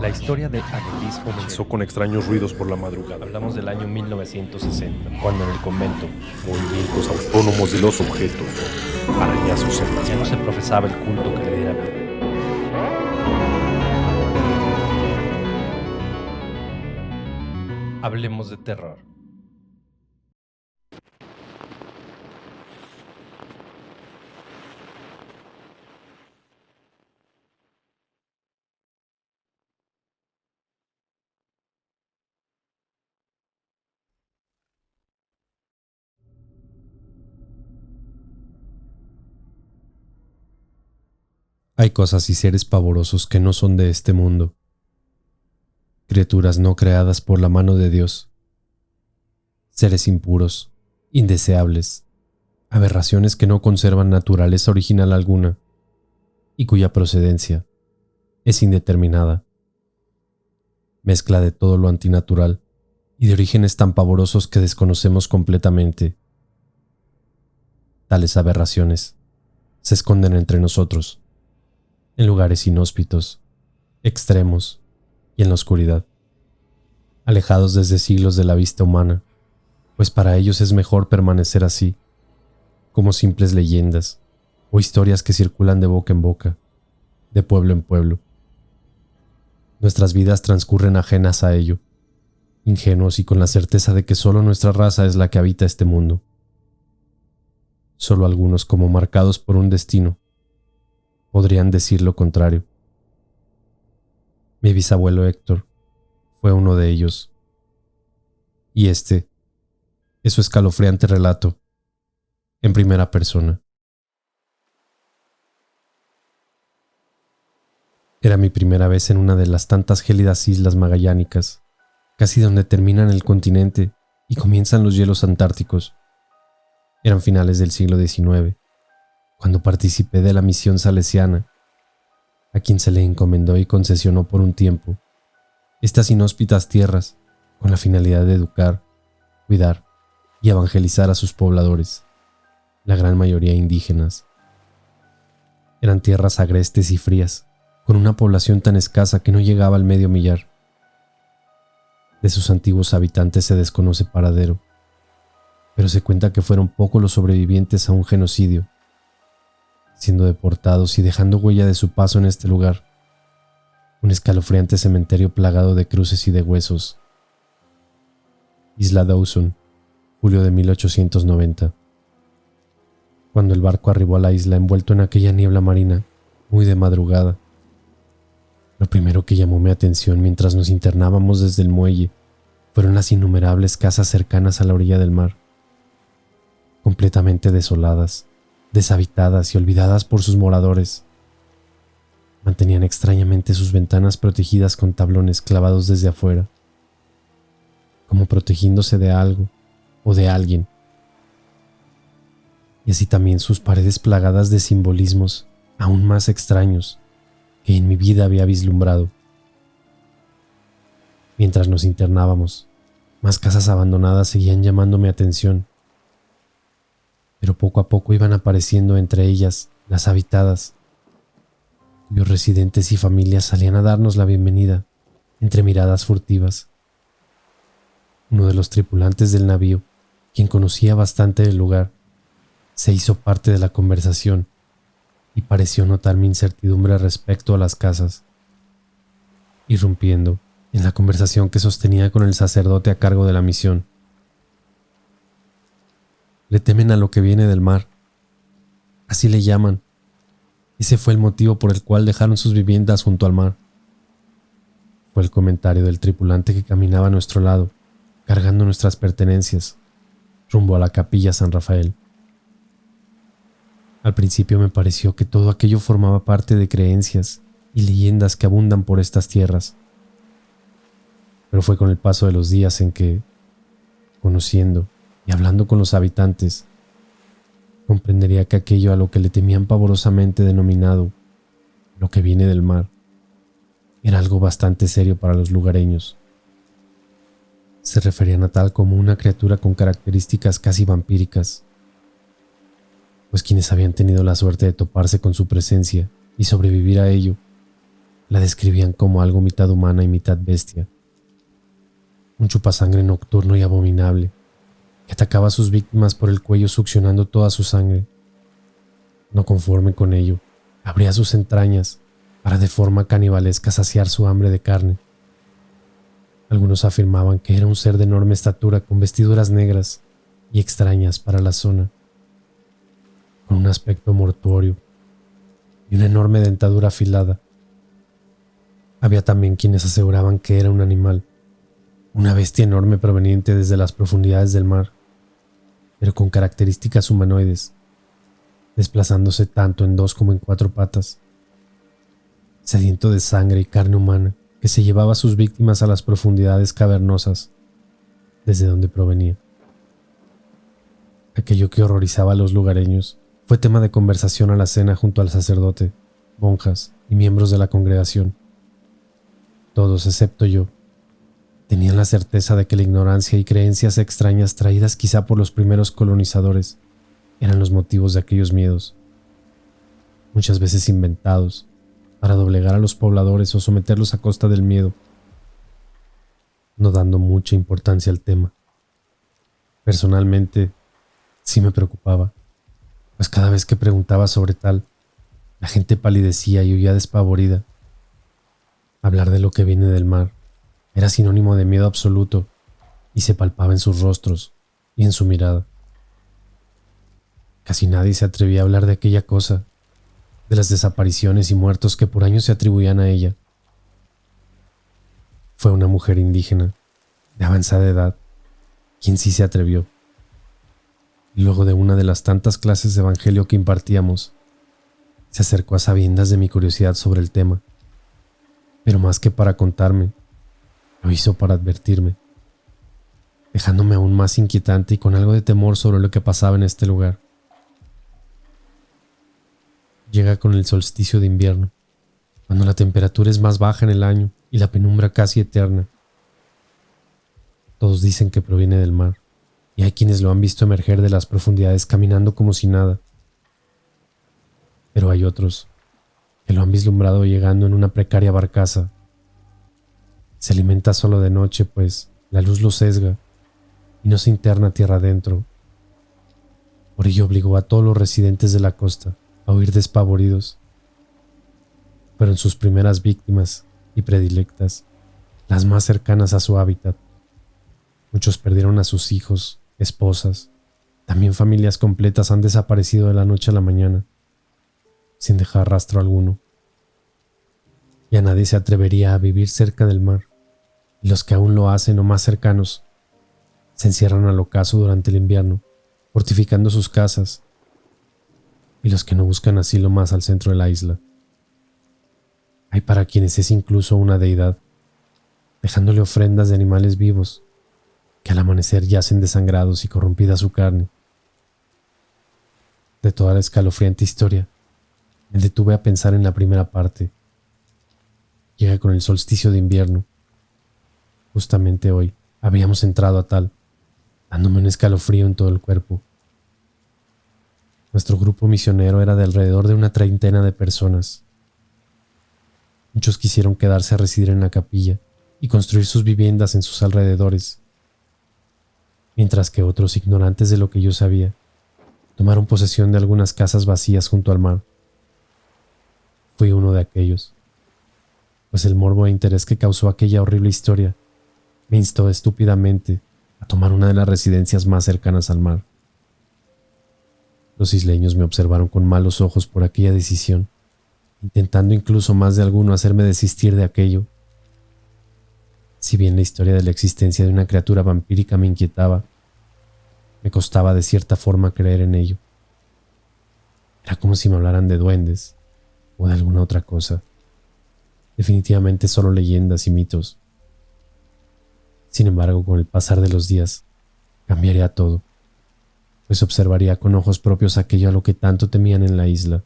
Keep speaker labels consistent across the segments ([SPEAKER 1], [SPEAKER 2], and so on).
[SPEAKER 1] La historia de Annelies
[SPEAKER 2] Comenzó con extraños ruidos por la madrugada.
[SPEAKER 1] Hablamos del año 1960, cuando en el convento
[SPEAKER 2] Movimientos autónomos de los objetos. Arañazos en las
[SPEAKER 1] ya no se
[SPEAKER 2] paredes.
[SPEAKER 1] profesaba el culto que le diera vida. Hablemos de terror.
[SPEAKER 3] Hay cosas y seres pavorosos que no son de este mundo. Criaturas no creadas por la mano de Dios. Seres impuros, indeseables, aberraciones que no conservan naturaleza original alguna y cuya procedencia es indeterminada. Mezcla de todo lo antinatural y de orígenes tan pavorosos que desconocemos completamente. Tales aberraciones se esconden entre nosotros, en lugares inhóspitos, extremos y en la oscuridad, alejados desde siglos de la vista humana, pues para ellos es mejor permanecer así, como simples leyendas o historias que circulan de boca en boca, de pueblo en pueblo. Nuestras vidas transcurren ajenas a ello, ingenuos y con la certeza de que solo nuestra raza es la que habita este mundo. Solo algunos, como marcados por un destino, podrían decir lo contrario. Mi bisabuelo Héctor fue uno de ellos. Y este es su escalofriante relato, en primera persona. Era mi primera vez en una de las tantas gélidas islas magallánicas, casi donde terminan el continente y comienzan los hielos antárticos. Eran finales del siglo XIX, cuando participé de la misión salesiana, a quien se le encomendó y concesionó por un tiempo estas inhóspitas tierras con la finalidad de educar, cuidar y evangelizar a sus pobladores, la gran mayoría indígenas. Eran tierras agrestes y frías, con una población tan escasa que no llegaba al medio millar. De sus antiguos habitantes se desconoce paradero, pero se cuenta que fueron pocos los sobrevivientes a un genocidio, siendo deportados y dejando huella de su paso en este lugar, un escalofriante cementerio plagado de cruces y de huesos. Isla Dawson, julio de 1890. Cuando el barco arribó a la isla envuelto en aquella niebla marina, muy de madrugada, lo primero que llamó mi atención mientras nos internábamos desde el muelle fueron las innumerables casas cercanas a la orilla del mar, completamente desoladas, deshabitadas y olvidadas por sus moradores. Mantenían extrañamente sus ventanas protegidas con tablones clavados desde afuera, como protegiéndose de algo o de alguien. Y así también sus paredes plagadas de simbolismos aún más extraños que en mi vida había vislumbrado. Mientras nos internábamos, más casas abandonadas seguían llamando mi atención, pero poco a poco iban apareciendo entre ellas las habitadas, cuyos residentes y familias salían a darnos la bienvenida entre miradas furtivas. Uno de los tripulantes del navío, quien conocía bastante del lugar, se hizo parte de la conversación y pareció notar mi incertidumbre respecto a las casas, irrumpiendo en la conversación que sostenía con el sacerdote a cargo de la misión. Le temen a lo que viene del mar, así le llaman. Ese fue el motivo por el cual dejaron sus viviendas junto al mar. Fue el comentario del tripulante que caminaba a nuestro lado, cargando nuestras pertenencias, rumbo a la capilla San Rafael. Al principio me pareció que todo aquello formaba parte de creencias y leyendas que abundan por estas tierras. Pero fue con el paso de los días en que, conociendo y hablando con los habitantes, comprendería que aquello a lo que le temían pavorosamente denominado lo que viene del mar era algo bastante serio para los lugareños. Se referían a tal como una criatura con características casi vampíricas, pues quienes habían tenido la suerte de toparse con su presencia y sobrevivir a ello, la describían como algo mitad humana y mitad bestia. Un chupasangre nocturno y abominable que atacaba a sus víctimas por el cuello succionando toda su sangre. No conforme con ello, abría sus entrañas para de forma canibalesca saciar su hambre de carne. Algunos afirmaban que era un ser de enorme estatura con vestiduras negras y extrañas para la zona, con un aspecto mortuorio y una enorme dentadura afilada. Había también quienes aseguraban que era un animal, una bestia enorme proveniente desde las profundidades del mar, pero con características humanoides, desplazándose tanto en 2 como en 4 patas, sediento de sangre y carne humana, que se llevaba a sus víctimas a las profundidades cavernosas desde donde provenía. Aquello que horrorizaba a los lugareños fue tema de conversación a la cena junto al sacerdote, monjas y miembros de la congregación. Todos, excepto yo, tenían la certeza de que la ignorancia y creencias extrañas traídas quizá por los primeros colonizadores eran los motivos de aquellos miedos, muchas veces inventados para doblegar a los pobladores o someterlos a costa del miedo, no dando mucha importancia al tema. Personalmente, sí me preocupaba, pues cada vez que preguntaba sobre tal, la gente palidecía y huía despavorida. Hablar de lo que viene del mar era sinónimo de miedo absoluto y se palpaba en sus rostros y en su mirada. Casi nadie se atrevía a hablar de aquella cosa, de las desapariciones y muertos que por años se atribuían a ella. Fue una mujer indígena, de avanzada edad, quien sí se atrevió. Y luego de una de las tantas clases de evangelio que impartíamos, se acercó a sabiendas de mi curiosidad sobre el tema, pero más que para contarme, lo hizo para advertirme, dejándome aún más inquietante y con algo de temor sobre lo que pasaba en este lugar. Llega con el solsticio de invierno, cuando la temperatura es más baja en el año y la penumbra casi eterna. Todos dicen que proviene del mar, y hay quienes lo han visto emerger de las profundidades caminando como si nada. Pero hay otros que lo han vislumbrado llegando en una precaria barcaza. Se alimenta solo de noche, pues la luz lo sesga y no se interna tierra adentro. Por ello obligó a todos los residentes de la costa a huir despavoridos. Fueron sus primeras víctimas y predilectas, las más cercanas a su hábitat. Muchos perdieron a sus hijos, esposas, también familias completas han desaparecido de la noche a la mañana, sin dejar rastro alguno. Ya nadie se atrevería a vivir cerca del mar, y los que aún lo hacen o más cercanos, se encierran al ocaso durante el invierno, fortificando sus casas, y los que no buscan asilo más al centro de la isla. Hay para quienes es incluso una deidad, dejándole ofrendas de animales vivos, que al amanecer yacen desangrados y corrompida su carne. De toda la escalofriante historia, me detuve a pensar en la primera parte. Llega con el solsticio de invierno. Justamente hoy habíamos entrado a tal, dándome un escalofrío en todo el cuerpo. Nuestro grupo misionero era de alrededor de una 30 de personas. Muchos quisieron quedarse a residir en la capilla y construir sus viviendas en sus alrededores, mientras que otros, ignorantes de lo que yo sabía, tomaron posesión de algunas casas vacías junto al mar. Fui uno de aquellos, pues el morbo e interés que causó aquella horrible historia me instó estúpidamente a tomar una de las residencias más cercanas al mar. Los isleños me observaron con malos ojos por aquella decisión, intentando incluso más de alguno hacerme desistir de aquello. Si bien la historia de la existencia de una criatura vampírica me inquietaba, me costaba de cierta forma creer en ello. Era como si me hablaran de duendes o de alguna otra cosa. Definitivamente solo leyendas y mitos. Sin embargo, con el pasar de los días, cambiaría todo, pues observaría con ojos propios aquello a lo que tanto temían en la isla.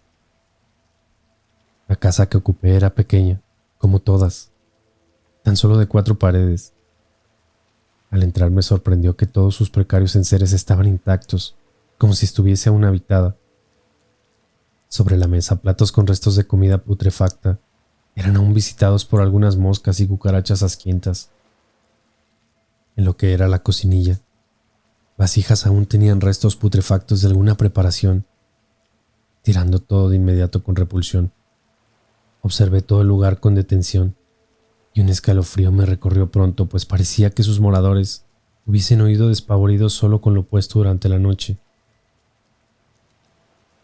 [SPEAKER 3] La casa que ocupé era pequeña, como todas, tan solo de 4 paredes. Al entrar me sorprendió que todos sus precarios enseres estaban intactos, como si estuviese aún habitada. Sobre la mesa platos con restos de comida putrefacta eran aún visitados por algunas moscas y cucarachas asquientas. En lo que era la cocinilla, vasijas aún tenían restos putrefactos de alguna preparación. Tirando todo de inmediato con repulsión, observé todo el lugar con detención y un escalofrío me recorrió pronto, pues parecía que sus moradores hubiesen oído despavoridos solo con lo puesto durante la noche.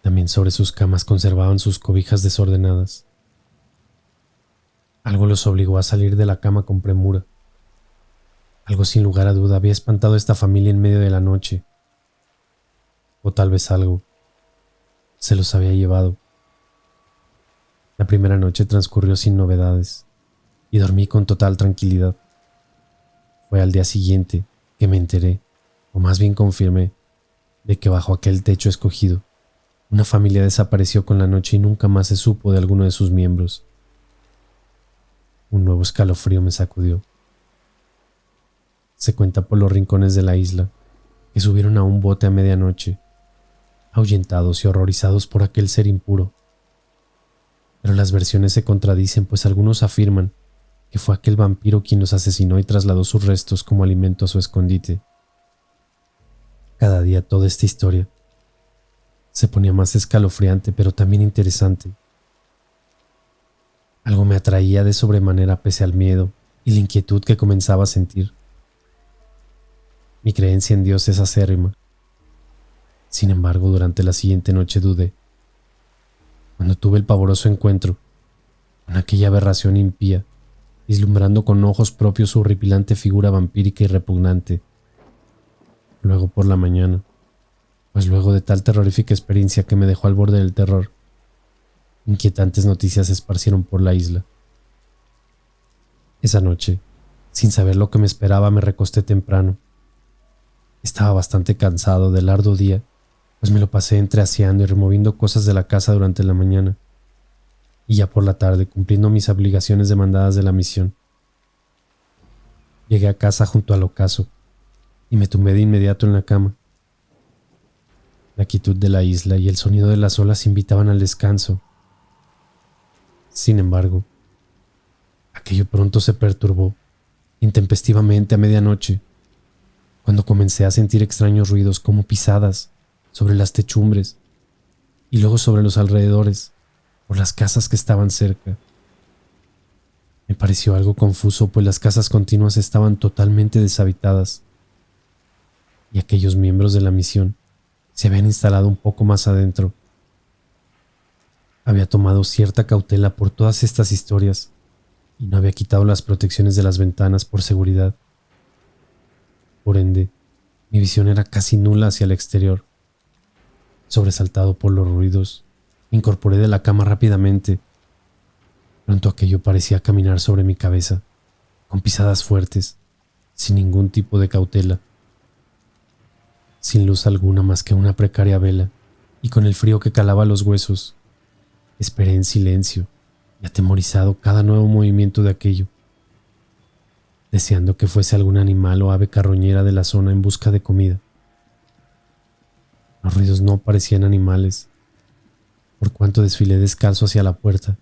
[SPEAKER 3] También sobre sus camas conservaban sus cobijas desordenadas. Algo los obligó a salir de la cama con premura. Algo sin lugar a duda había espantado a esta familia en medio de la noche. O tal vez algo se los había llevado. La primera noche transcurrió sin novedades y dormí con total tranquilidad. Fue al día siguiente que me enteré, o más bien confirmé, de que bajo aquel techo escogido, una familia desapareció con la noche y nunca más se supo de alguno de sus miembros. Un nuevo escalofrío me sacudió. Se cuenta por los rincones de la isla que subieron a un bote a medianoche, ahuyentados y horrorizados por aquel ser impuro. Pero las versiones se contradicen, pues algunos afirman que fue aquel vampiro quien los asesinó y trasladó sus restos como alimento a su escondite. Cada día toda esta historia se ponía más escalofriante, pero también interesante. Algo me atraía de sobremanera pese al miedo y la inquietud que comenzaba a sentir. Mi creencia en Dios es acérrima. Sin embargo, durante la siguiente noche dudé. Cuando tuve el pavoroso encuentro con aquella aberración impía, vislumbrando con ojos propios su horripilante figura vampírica y repugnante. Luego por la mañana, pues luego de tal terrorífica experiencia que me dejó al borde del terror, inquietantes noticias se esparcieron por la isla. Esa noche, sin saber lo que me esperaba, me recosté temprano. Estaba bastante cansado del arduo día, pues me lo pasé entre aseando y removiendo cosas de la casa durante la mañana, y ya por la tarde cumpliendo mis obligaciones demandadas de la misión. Llegué a casa junto al ocaso y me tumbé de inmediato en la cama. La quietud de la isla y el sonido de las olas invitaban al descanso. Sin embargo, aquello pronto se perturbó intempestivamente a medianoche, cuando comencé a sentir extraños ruidos como pisadas sobre las techumbres y luego sobre los alrededores, por las casas que estaban cerca. Me pareció algo confuso, pues las casas continuas estaban totalmente deshabitadas y aquellos miembros de la misión se habían instalado un poco más adentro. Había tomado cierta cautela por todas estas historias y no había quitado las protecciones de las ventanas por seguridad. Por ende, mi visión era casi nula hacia el exterior. Sobresaltado por los ruidos, me incorporé de la cama rápidamente. Pronto aquello parecía caminar sobre mi cabeza, con pisadas fuertes, sin ningún tipo de cautela. Sin luz alguna más que una precaria vela, y con el frío que calaba los huesos, esperé en silencio y atemorizado cada nuevo movimiento de aquello, deseando que fuese algún animal o ave carroñera de la zona en busca de comida. Los ruidos no parecían animales, por cuanto desfilé descalzo hacia la puerta,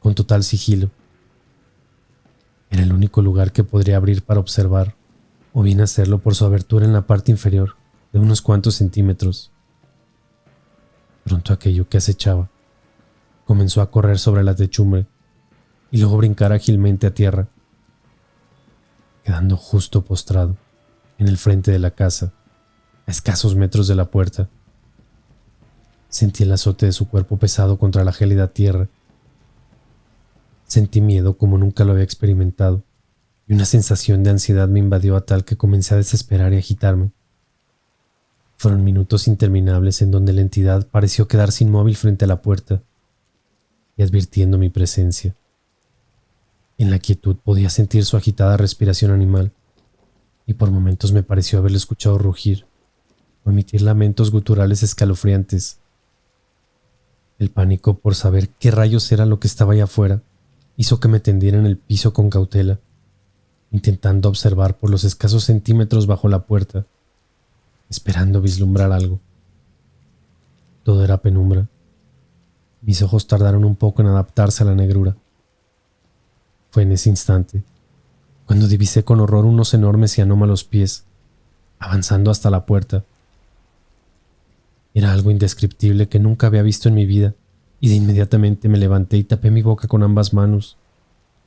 [SPEAKER 3] con total sigilo. Era el único lugar que podría abrir para observar, o bien hacerlo por su abertura en la parte inferior, de unos cuantos centímetros. Pronto aquello que acechaba comenzó a correr sobre la techumbre y luego brincar ágilmente a tierra, quedando justo postrado en el frente de la casa, a escasos metros de la puerta. Sentí el azote de su cuerpo pesado contra la gélida tierra. Sentí miedo como nunca lo había experimentado, y una sensación de ansiedad me invadió a tal que comencé a desesperar y agitarme. Fueron minutos interminables en donde la entidad pareció quedarse inmóvil frente a la puerta y advirtiendo mi presencia. En la quietud podía sentir su agitada respiración animal, y por momentos me pareció haberlo escuchado rugir o emitir lamentos guturales escalofriantes. El pánico por saber qué rayos era lo que estaba allá afuera hizo que me tendiera en el piso con cautela, intentando observar por los escasos centímetros bajo la puerta, esperando vislumbrar algo. Todo era penumbra. Mis ojos tardaron un poco en adaptarse a la negrura, Fue en ese instante cuando divisé con horror unos enormes y anómalos pies, avanzando hasta la puerta. Era algo indescriptible que nunca había visto en mi vida, y de inmediatamente me levanté y tapé mi boca con ambas manos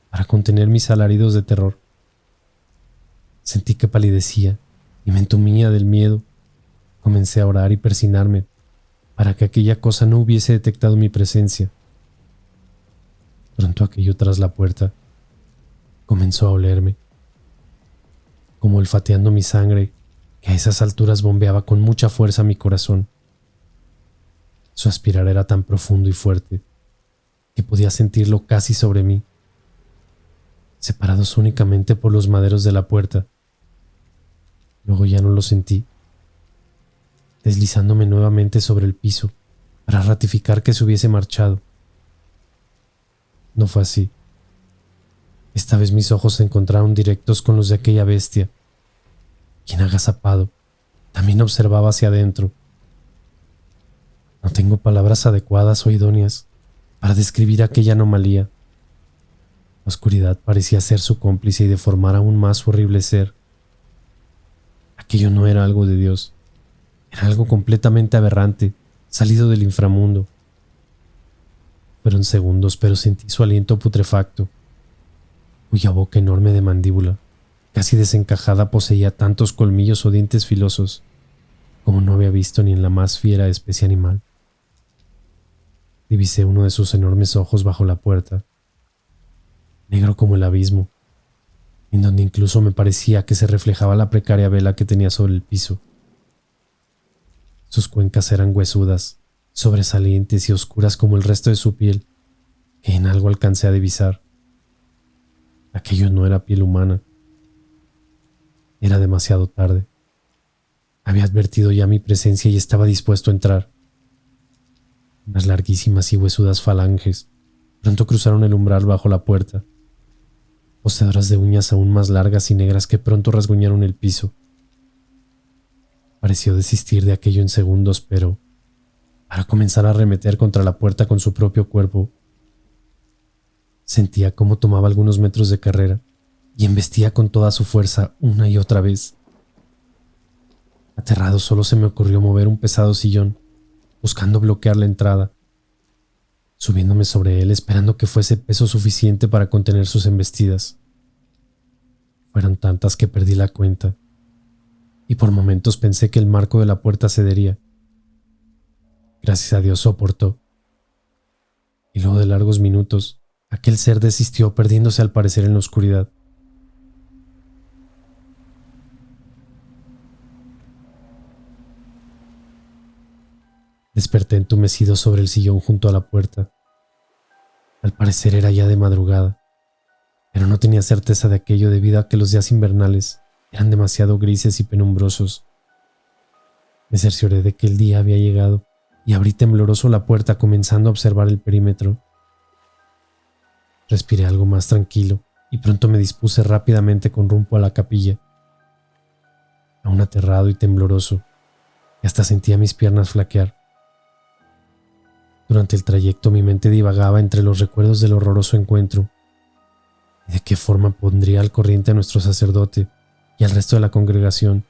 [SPEAKER 3] para contener mis alaridos de terror. Sentí que palidecía y me entumía del miedo. Comencé a orar y persignarme para que aquella cosa no hubiese detectado mi presencia. Pronto aquello tras la puerta comenzó a olerme, como olfateando mi sangre, que a esas alturas bombeaba con mucha fuerza mi corazón. Su aspirar era tan profundo y fuerte que podía sentirlo casi sobre mí, separados únicamente por los maderos de la puerta. Luego ya no lo sentí, deslizándome nuevamente sobre el piso para ratificar que se hubiese marchado. No fue así. Esta vez mis ojos se encontraron directos con los de aquella bestia, quien, agazapado, también observaba hacia adentro. No tengo palabras adecuadas o idóneas para describir aquella anomalía. La oscuridad parecía ser su cómplice y deformar aún más su horrible ser. Aquello no era algo de Dios, era algo completamente aberrante, salido del inframundo. Fueron segundos, pero sentí su aliento putrefacto, cuya boca enorme de mandíbula, casi desencajada, poseía tantos colmillos o dientes filosos como no había visto ni en la más fiera especie animal. Divisé uno de sus enormes ojos bajo la puerta, negro como el abismo, en donde incluso me parecía que se reflejaba la precaria vela que tenía sobre el piso. Sus cuencas eran huesudas, sobresalientes y oscuras como el resto de su piel, que en algo alcancé a divisar. Aquello no era piel humana. Era demasiado tarde. Había advertido ya mi presencia y estaba dispuesto a entrar. Unas larguísimas y huesudas falanges pronto cruzaron el umbral bajo la puerta, poseedoras de uñas aún más largas y negras que pronto rasguñaron el piso. Pareció desistir de aquello en segundos, pero para comenzar a arremeter contra la puerta con su propio cuerpo. Sentía cómo tomaba algunos metros de carrera y embestía con toda su fuerza una y otra vez. Aterrado, solo se me ocurrió mover un pesado sillón, buscando bloquear la entrada, subiéndome sobre él esperando que fuese peso suficiente para contener sus embestidas. Fueron tantas que perdí la cuenta, y por momentos pensé que el marco de la puerta cedería. Gracias a Dios soportó, y luego de largos minutos, aquel ser desistió, perdiéndose al parecer en la oscuridad. Desperté entumecido sobre el sillón junto a la puerta. Al parecer era ya de madrugada, pero no tenía certeza de aquello debido a que los días invernales eran demasiado grises y penumbrosos. Me cercioré de que el día había llegado y abrí tembloroso la puerta, comenzando a observar el perímetro. Respiré algo más tranquilo y pronto me dispuse rápidamente con rumbo a la capilla. Aún aterrado y tembloroso, y hasta sentía mis piernas flaquear. Durante el trayecto mi mente divagaba entre los recuerdos del horroroso encuentro y de qué forma pondría al corriente a nuestro sacerdote y al resto de la congregación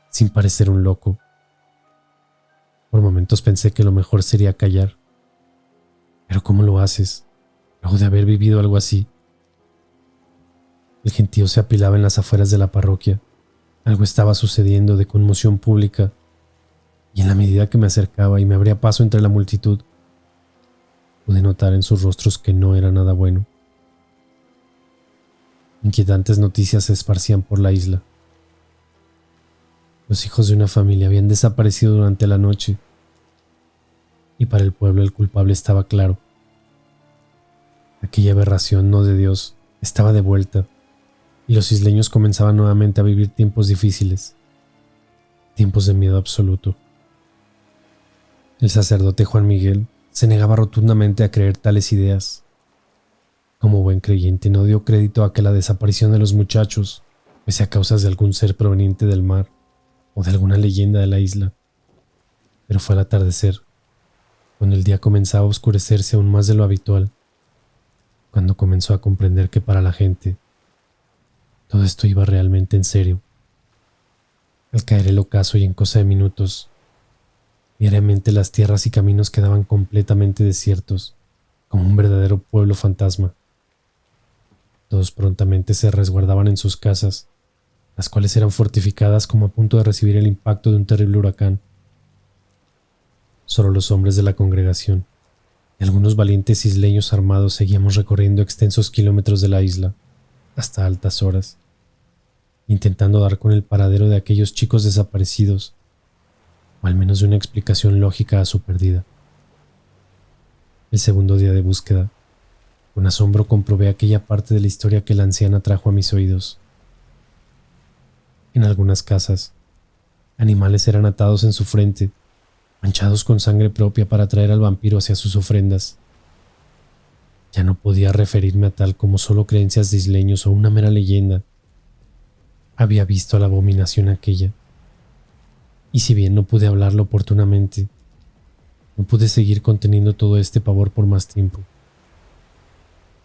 [SPEAKER 3] sin parecer un loco. Por momentos pensé que lo mejor sería callar. Pero ¿cómo lo haces luego de haber vivido algo así? El gentío se apilaba en las afueras de la parroquia. Algo estaba sucediendo de conmoción pública, y en la medida que me acercaba y me abría paso entre la multitud, pude notar en sus rostros que no era nada bueno. Inquietantes noticias se esparcían por la isla. Los hijos de una familia habían desaparecido durante la noche, y para el pueblo el culpable estaba claro. Aquella aberración no de Dios estaba de vuelta, y los isleños comenzaban nuevamente a vivir tiempos difíciles, tiempos de miedo absoluto. El sacerdote Juan Miguel se negaba rotundamente a creer tales ideas. Como buen creyente, no dio crédito a que la desaparición de los muchachos fuese a causas de algún ser proveniente del mar o de alguna leyenda de la isla. Pero fue al atardecer, cuando el día comenzaba a oscurecerse aún más de lo habitual, cuando comenzó a comprender que para la gente todo esto iba realmente en serio. Al caer el ocaso y en cosa de minutos, diariamente las tierras y caminos quedaban completamente desiertos, como un verdadero pueblo fantasma. Todos prontamente se resguardaban en sus casas, las cuales eran fortificadas como a punto de recibir el impacto de un terrible huracán. Solo los hombres de la congregación y algunos valientes isleños armados seguíamos recorriendo extensos kilómetros de la isla hasta altas horas, intentando dar con el paradero de aquellos chicos desaparecidos, o al menos de una explicación lógica a su pérdida. El segundo día de búsqueda, con asombro comprobé aquella parte de la historia que la anciana trajo a mis oídos. En algunas casas, animales eran atados en su frente, manchados con sangre propia para atraer al vampiro hacia sus ofrendas. Ya no podía referirme a tal como solo creencias de isleños o una mera leyenda. Había visto la abominación aquella, y si bien no pude hablarlo oportunamente, no pude seguir conteniendo todo este pavor por más tiempo.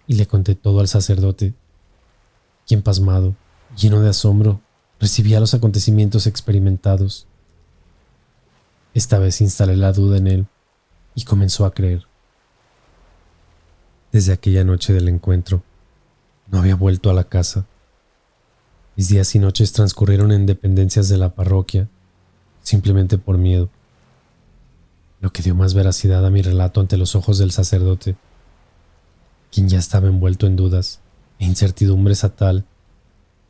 [SPEAKER 3] Y le conté todo al sacerdote, quien pasmado, lleno de asombro, recibía los acontecimientos experimentados. Esta vez instalé la duda en él y comenzó a creer. Desde aquella noche del encuentro, no había vuelto a la casa. Mis días y noches transcurrieron en dependencias de la parroquia, simplemente por miedo, lo que dio más veracidad a mi relato ante los ojos del sacerdote, quien ya estaba envuelto en dudas e incertidumbres a tal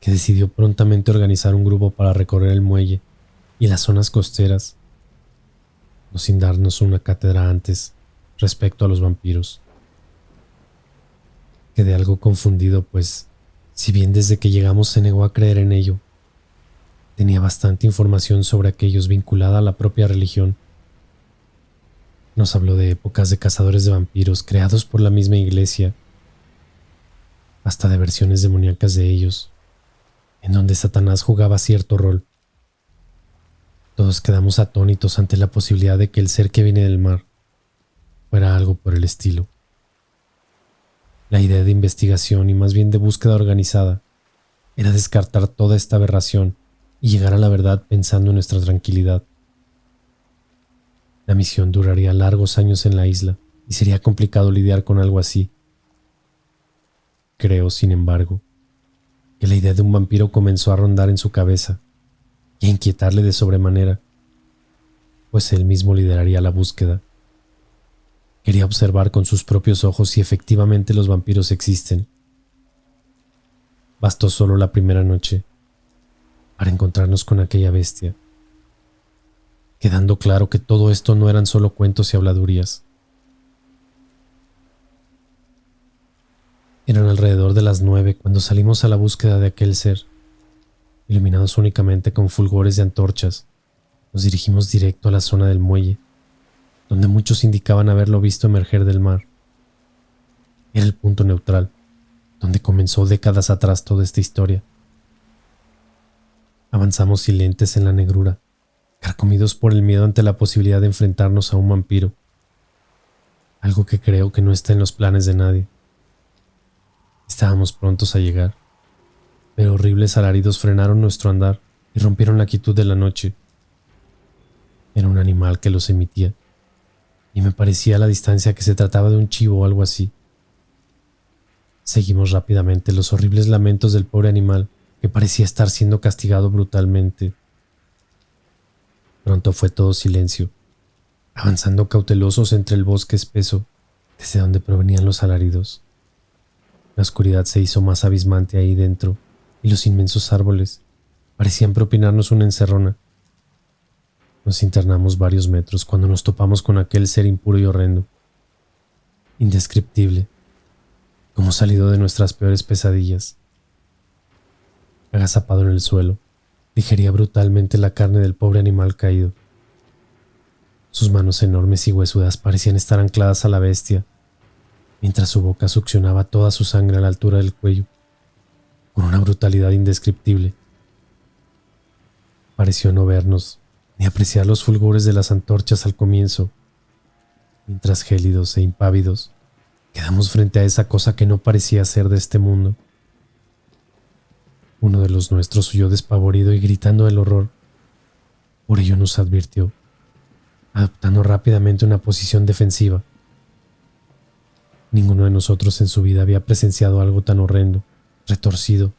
[SPEAKER 3] que decidió prontamente organizar un grupo para recorrer el muelle y las zonas costeras, no sin darnos una cátedra antes respecto a los vampiros. Quedé algo confundido, pues, si bien desde que llegamos se negó a creer en ello, tenía bastante información sobre aquellos vinculada a la propia religión. Nos habló de épocas de cazadores de vampiros creados por la misma iglesia, hasta de versiones demoníacas de ellos, en donde Satanás jugaba cierto rol. Todos quedamos atónitos ante la posibilidad de que el ser que viene del mar fuera algo por el estilo. La idea de investigación y más bien de búsqueda organizada era descartar toda esta aberración y llegar a la verdad pensando en nuestra tranquilidad. La misión duraría largos años en la isla y sería complicado lidiar con algo así. Creo, sin embargo, que la idea de un vampiro comenzó a rondar en su cabeza y a inquietarle de sobremanera, pues él mismo lideraría la búsqueda. Quería observar con sus propios ojos si efectivamente los vampiros existen. Bastó solo la primera noche para encontrarnos con aquella bestia, quedando claro que todo esto no eran solo cuentos y habladurías. Eran alrededor de las 9 cuando salimos a la búsqueda de aquel ser. Iluminados únicamente con fulgores de antorchas, nos dirigimos directo a la zona del muelle, donde muchos indicaban haberlo visto emerger del mar. Era el punto neutral, donde comenzó décadas atrás toda esta historia. Avanzamos silentes en la negrura, carcomidos por el miedo ante la posibilidad de enfrentarnos a un vampiro, algo que creo que no está en los planes de nadie. Estábamos prontos a llegar, pero horribles alaridos frenaron nuestro andar y rompieron la quietud de la noche. Era un animal que los emitía, y me parecía a la distancia que se trataba de un chivo o algo así. Seguimos rápidamente los horribles lamentos del pobre animal que parecía estar siendo castigado brutalmente. Pronto fue todo silencio, avanzando cautelosos entre el bosque espeso, desde donde provenían los alaridos. La oscuridad se hizo más abismante ahí dentro, y los inmensos árboles parecían propinarnos una encerrona. Nos internamos varios metros cuando nos topamos con aquel ser impuro y horrendo, indescriptible, como salido de nuestras peores pesadillas. Agazapado en el suelo, digería brutalmente la carne del pobre animal caído. Sus manos enormes y huesudas parecían estar ancladas a la bestia, mientras su boca succionaba toda su sangre a la altura del cuello, con una brutalidad indescriptible. Pareció no vernos ni apreciar los fulgores de las antorchas al comienzo, mientras gélidos e impávidos quedamos frente a esa cosa que no parecía ser de este mundo. Uno de los nuestros huyó despavorido y gritando del horror. Por ello nos advirtió, adoptando rápidamente una posición defensiva. Ninguno de nosotros en su vida había presenciado algo tan horrendo, retorcido,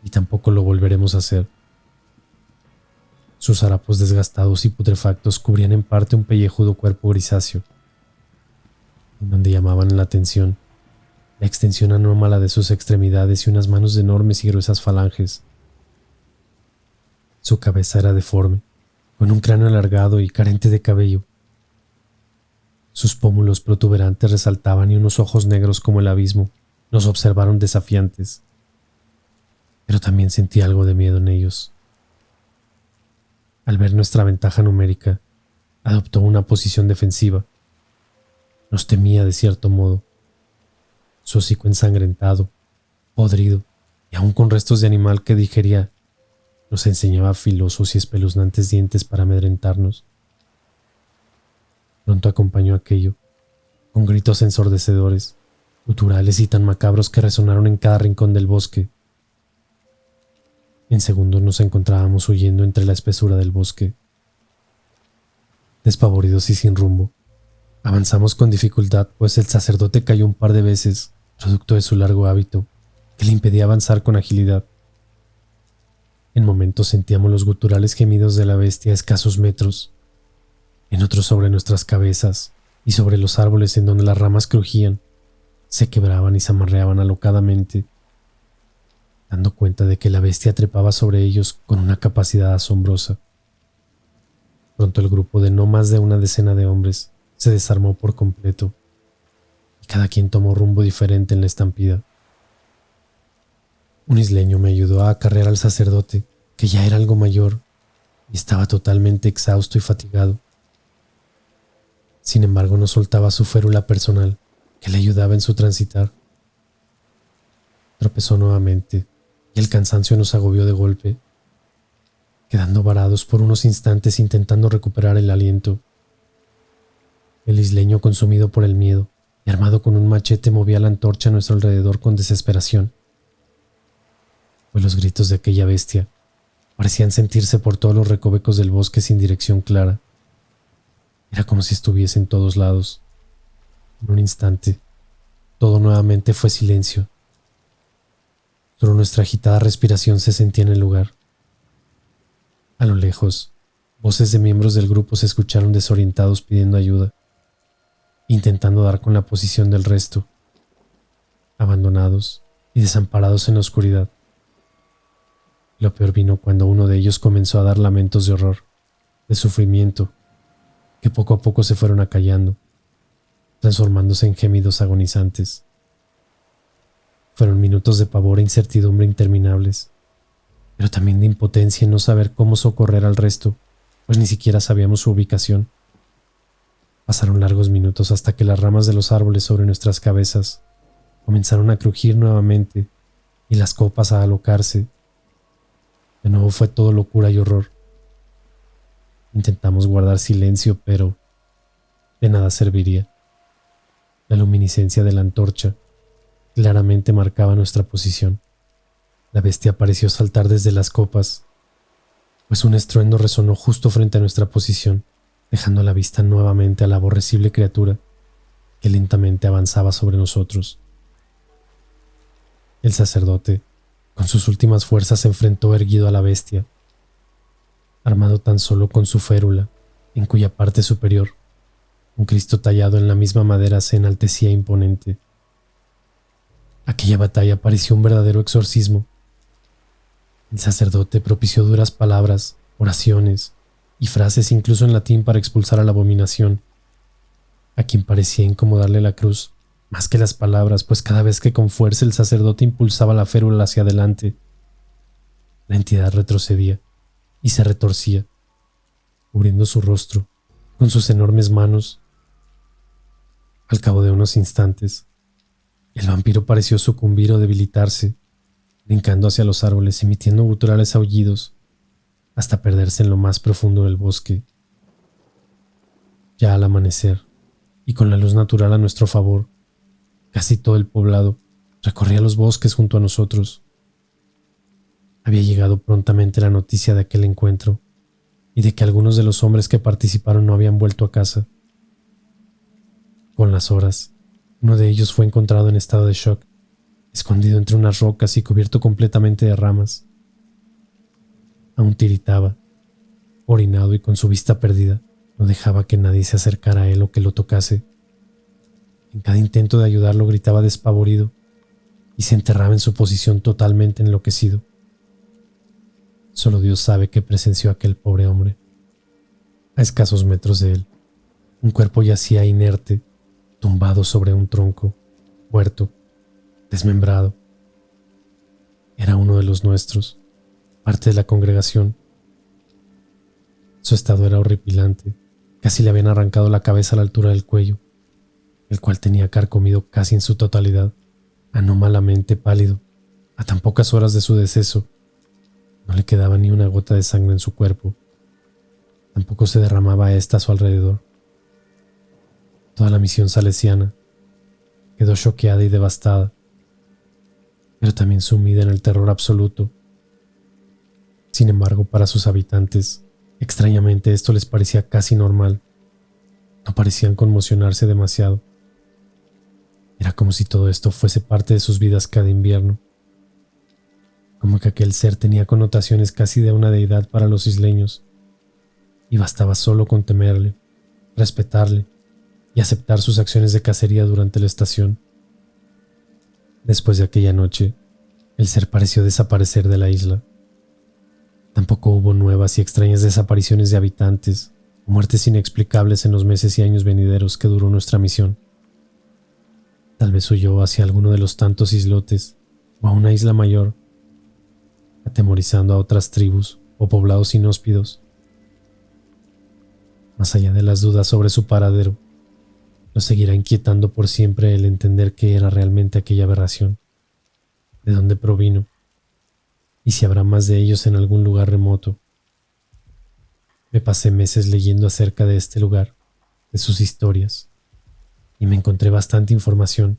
[SPEAKER 3] y tampoco lo volveremos a hacer. Sus harapos desgastados y putrefactos cubrían en parte un pellejudo cuerpo grisáceo, en donde llamaban la atención la extensión anómala de sus extremidades y unas manos de enormes y gruesas falanges. Su cabeza era deforme, con un cráneo alargado y carente de cabello. Sus pómulos protuberantes resaltaban y unos ojos negros como el abismo nos observaron desafiantes. Pero también sentí algo de miedo en ellos. Al ver nuestra ventaja numérica, adoptó una posición defensiva. Nos temía de cierto modo. Su hocico ensangrentado, podrido y aún con restos de animal que digería, nos enseñaba filosos y espeluznantes dientes para amedrentarnos. Pronto acompañó aquello, con gritos ensordecedores, guturales y tan macabros que resonaron en cada rincón del bosque. En segundos nos encontrábamos huyendo entre la espesura del bosque. Despavoridos y sin rumbo, avanzamos con dificultad, pues el sacerdote cayó un par de veces, producto de su largo hábito, que le impedía avanzar con agilidad. En momentos sentíamos los guturales gemidos de la bestia a escasos metros, en otros sobre nuestras cabezas y sobre los árboles en donde las ramas crujían, se quebraban y se amarreaban alocadamente, dando cuenta de que la bestia trepaba sobre ellos con una capacidad asombrosa. Pronto el grupo de no más de una decena de hombres se desarmó por completo, y cada quien tomó rumbo diferente en la estampida. Un isleño me ayudó a acarrear al sacerdote, que ya era algo mayor y estaba totalmente exhausto y fatigado. Sin embargo, no soltaba su férula personal, que le ayudaba en su transitar. Tropezó nuevamente, y el cansancio nos agobió de golpe, quedando varados por unos instantes intentando recuperar el aliento. El isleño, consumido por el miedo y armado con un machete, movía la antorcha a nuestro alrededor con desesperación, pues los gritos de aquella bestia parecían sentirse por todos los recovecos del bosque sin dirección clara. Era como si estuviese en todos lados. En un instante, todo nuevamente fue silencio. Solo nuestra agitada respiración se sentía en el lugar. A lo lejos, voces de miembros del grupo se escucharon desorientados pidiendo ayuda, intentando dar con la posición del resto, abandonados y desamparados en la oscuridad. Lo peor vino cuando uno de ellos comenzó a dar lamentos de horror, de sufrimiento, que poco a poco se fueron acallando, transformándose en gemidos agonizantes. Fueron minutos de pavor e incertidumbre interminables, pero también de impotencia en no saber cómo socorrer al resto, pues ni siquiera sabíamos su ubicación. Pasaron largos minutos hasta que las ramas de los árboles sobre nuestras cabezas comenzaron a crujir nuevamente y las copas a alocarse. De nuevo fue todo locura y horror. Intentamos guardar silencio, pero de nada serviría. La luminiscencia de la antorcha claramente marcaba nuestra posición. La bestia pareció saltar desde las copas, pues un estruendo resonó justo frente a nuestra posición, dejando a la vista nuevamente a la aborrecible criatura que lentamente avanzaba sobre nosotros. El sacerdote, con sus últimas fuerzas, se enfrentó erguido a la bestia, armado tan solo con su férula, en cuya parte superior un Cristo tallado en la misma madera se enaltecía imponente. Aquella batalla pareció un verdadero exorcismo. El sacerdote propició duras palabras, oraciones y frases incluso en latín para expulsar a la abominación, a quien parecía incomodarle la cruz más que las palabras, pues cada vez que con fuerza el sacerdote impulsaba la férula hacia adelante, la entidad retrocedía y se retorcía, cubriendo su rostro con sus enormes manos. Al cabo de unos instantes, el vampiro pareció sucumbir o debilitarse, brincando hacia los árboles, emitiendo guturales aullidos, hasta perderse en lo más profundo del bosque. Ya al amanecer, y con la luz natural a nuestro favor, Casi todo el poblado recorría los bosques junto a nosotros. Había llegado prontamente la noticia de aquel encuentro y de que algunos de los hombres que participaron no habían vuelto a casa. Con las horas, uno de ellos fue encontrado en estado de shock, escondido entre unas rocas y cubierto completamente de ramas. Aún tiritaba, orinado y con su vista perdida, no dejaba que nadie se acercara a él o que lo tocase. En cada intento de ayudarlo gritaba despavorido y se enterraba en su posición totalmente enloquecido. Solo Dios sabe qué presenció aquel pobre hombre. A escasos metros de él, un cuerpo yacía inerte, tumbado sobre un tronco, muerto, desmembrado. Era uno de los nuestros, parte de la congregación. Su estado era horripilante, casi le habían arrancado la cabeza a la altura del cuello, el cual tenía carcomido casi en su totalidad, anómalamente pálido, a tan pocas horas de su deceso. No le quedaba ni una gota de sangre en su cuerpo. Tampoco se derramaba ésta a su alrededor. Toda la misión salesiana quedó choqueada y devastada, pero también sumida en el terror absoluto. Sin embargo, para sus habitantes, extrañamente esto les parecía casi normal. No parecían conmocionarse demasiado. Era como si todo esto fuese parte de sus vidas cada invierno. Como que aquel ser tenía connotaciones casi de una deidad para los isleños, y bastaba solo con temerle, respetarle y aceptar sus acciones de cacería durante la estación. Después de aquella noche, el ser pareció desaparecer de la isla. Tampoco hubo nuevas y extrañas desapariciones de habitantes o muertes inexplicables en los meses y años venideros que duró nuestra misión. Tal vez huyó hacia alguno de los tantos islotes o a una isla mayor, atemorizando a otras tribus o poblados inhóspidos. Más allá de las dudas sobre su paradero, lo seguirá inquietando por siempre el entender qué era realmente aquella aberración, de dónde provino, y si habrá más de ellos en algún lugar remoto. Me pasé meses leyendo acerca de este lugar, de sus historias, y me encontré bastante información.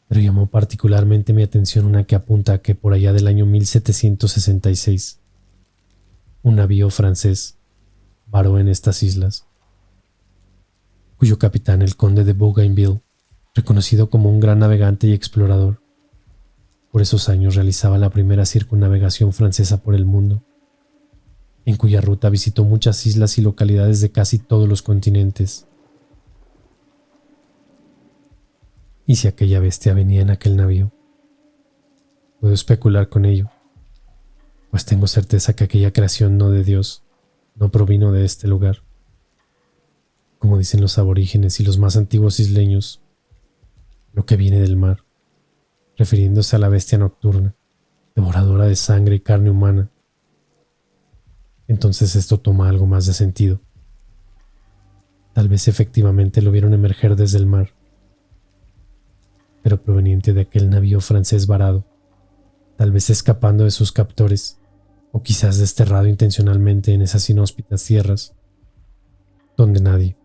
[SPEAKER 3] Pero llamó particularmente mi atención una que apunta a que por allá del año 1766, un navío francés varó en estas islas, cuyo capitán, el conde de Bougainville, reconocido como un gran navegante y explorador, por esos años realizaba la primera circunnavegación francesa por el mundo, en cuya ruta visitó muchas islas y localidades de casi todos los continentes. ¿Y si aquella bestia venía en aquel navío? Puedo especular con ello, pues tengo certeza que aquella creación no de Dios no provino de este lugar. Como dicen los aborígenes y los más antiguos isleños, lo que viene del mar, refiriéndose a la bestia nocturna, devoradora de sangre y carne humana. Entonces esto toma algo más de sentido. Tal vez efectivamente lo vieron emerger desde el mar, pero proveniente de aquel navío francés varado, tal vez escapando de sus captores, o quizás desterrado intencionalmente en esas inhóspitas tierras, donde nadie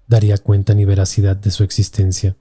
[SPEAKER 3] daría cuenta ni veracidad de su existencia.